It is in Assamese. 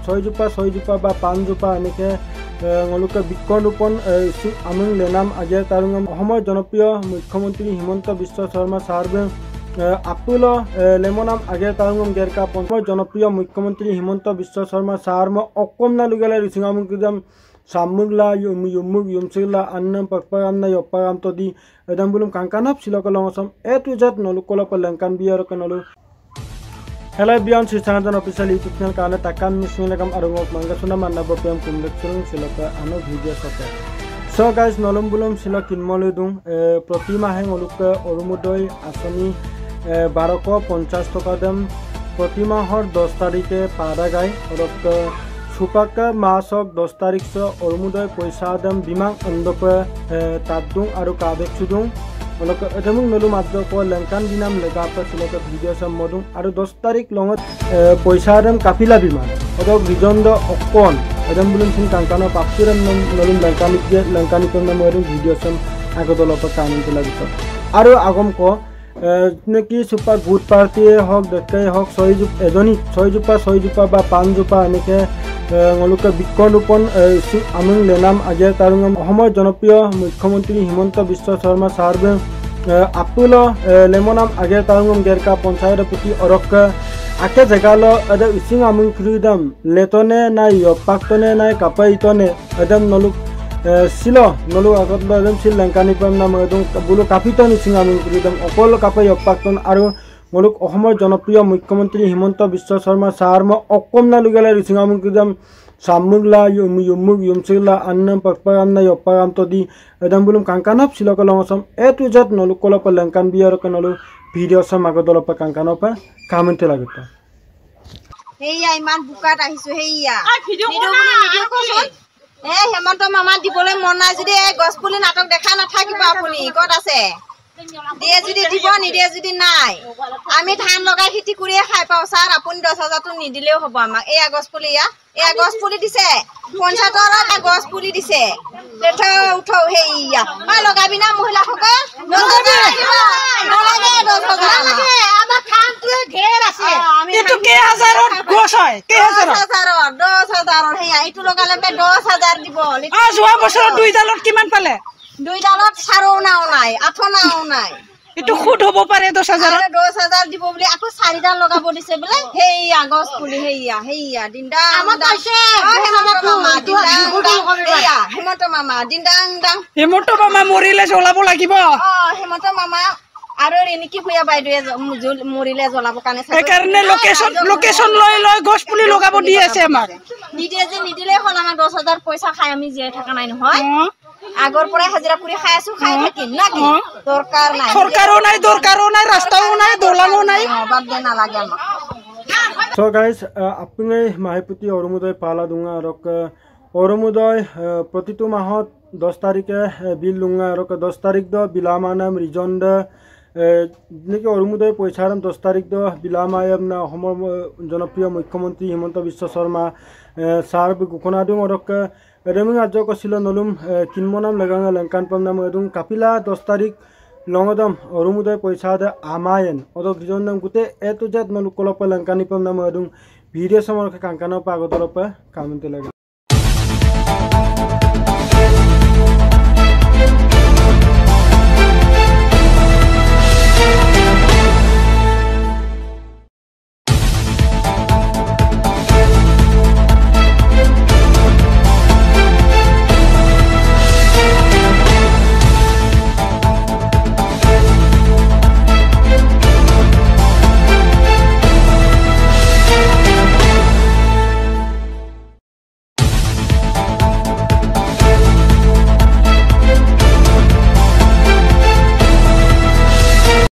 ছয়জোপা বা 5 জোপা এনেকৈ তেওঁলোকে বৃক্ষৰোপণ আমি লেনাম আগে তাৰুঙম অসমৰ জনপ্ৰিয় মুখ্যমন্ত্ৰী হিমন্ত বিশ্ব শৰ্মা ছাৰবে আপুল লেমনাম আগে তাৰুঙম গেৰকা পঞ্চমৰ জনপ্ৰিয় মুখ্যমন্ত্ৰী Himanta Biswa Sarma ছাৰম অকমনা লুগালে ৰিচিঙামুকিদাম Samugla yumug yumsila annam pakparamna yopparam todi edam bulum kankanap silokolongosam to z nolukola palankan biar kanolu Hello beyond Sistanjan official YouTube channel kana takan mismilagam arungok mangasuna manabo pem kumleksurung siloka ano video sote So guys nolom bulum silokin moludung protima heng oluka orumudoi asani 1250 toka dem protima hor 10 tarike pada gai orok Supaka masok 10 tarik so ormudoi poisa dam bimang andopa tadung aru kabek sudung olok edamung nolu maddo ko lankan dinam legapa siloka video sam modung aru 10 tarik longot poisa dam kapila biman odok rijondo okon edam bulun sin kankano paptiram nolum lankani konna modung video sam agodolopa kamen telagito aru agom ko neki super good party hok dekai hok 6 ba 5 জোপা এনেকে তেওঁলোকে বৃক্ষৰোপণ আমি লেনাম আগে তাৰুঙম অসমৰ জনপ্ৰিয় মুখ্যমন্ত্ৰী হিমন্ত বিশ্ব শৰ্মা ছাৰবে আপুল লেমনাম আগে তাৰুঙম গেৰকা পঞ্চায়তৰ প্ৰতি অৰক আকে জেগালো এদে ইচিং আমি খুৰিদাম লেতনে নাই পাক্তনে নাই কাপাইতনে এদম নলুক নলু আগত এদম ছিল লংকানি পাম নাম এদম বুলো কাপিতন ইচিং আমি খুৰিদাম অকল কাপাই পাক্তন আৰু মলুক অসমৰ জনপ্ৰিয় মুখ্যমন্ত্ৰী Himanta Biswa Sarma ছাৰম অকমনা লুগালে ৰিচিঙামুকিদাম Samugla yumug yumsila annam pakparamna yopparam todi edam bulum kankanap silokolongosam to z nolukola palankan biar kanolu video sam agodolopa kankanopa kamente lagita Heya iman bukat ahisu heya video koson hemanto mama dibole mon nai jodi gospuli natok dekha na thakiba apuni kot ase দিয়ে যদি দিব নিদিয়ে যদি নাই আমি ধান লগাই খেতি কৰিয়ে খাই পাও স্যার আপুনি 10000 টো নিদিলেও হ'ব আমাক এই আগছ পুলি দিছে পঞ্চায়তৰ আগছ পুলি দিছে তেথ উঠো হেইয়া মই লগাবি না মহিলা সকল নলাগে 10000 লাগে আমাৰ খানটো ঘেৰ আছে এটো কে হাজাৰত গছ হয় কে হাজাৰত 10000 হেইয়া এটো লগালে 10000 দিব যোৱা বছৰ দুই ডালত কিমান পালে দুই ডালত সারও নাও নাই আঠো নাও নাই এটু খুদ হবো পারে 10000 দিব বলি আকো 4 ডাল লগাবো দিছে বলে হেই আগস পুলি হেইয়া দিনদা আমা পাইছে হেমন্ত মামা দিনদাং দাং হেমন্ত মামা মরিলে জ্বলাব লাগিব হেমন্ত মামা আৰু ৰেনিকি ভয়া বাইদে মৰিলে জ্বলাব কানে চাই এই কাৰণে লোকেশন লৈ গছ পুলি লগাব দি আছে আমাক নিদিলে হল আমাক 10000 পয়সা খাই আমি জিয়াই থাকা নাই নহয় আগৰ পৰা হাজিৰা কৰি খাই আছো খাই থাকিম নাকি দৰকাৰ নাই দৰকাৰো নাই ৰাস্তাও নাই দলানো নাই বাদ দে নালাগে আমাক So guys আপুনি মাহিপুতি অৰুমুদয় পালা দুঙা আৰু অৰুমুদয় প্ৰতিটো মাহত 10 তাৰিখে বিল দুঙা আৰু 10 তাৰিখ দ বিলামানাম ৰিজন্ড নেকি অৰুমুদয় পইচাৰাম 10 তাৰিখ দ বিলামায়াম না অসমৰ জনপ্ৰিয় মুখ্যমন্ত্ৰী হিমন্ত বিশ্ব শৰ্মা ছাৰ ঘোষণা দিওঁ আৰু ৰেমিং আজ কছিল নলুম কিনমনাম লগাঙা লংকান পাম নাম এদুং কাপিলা 10 তাৰিখ লঙদম অৰুমুদয় পইচা দে আমায়েন অদক ৰিজন্ডম গুতে to z নলুকলপ লংকানি পাম নাম এদুং ভিডিও সমৰকে কাংকানৰ পা আগতলপ কামেন্ট লাগে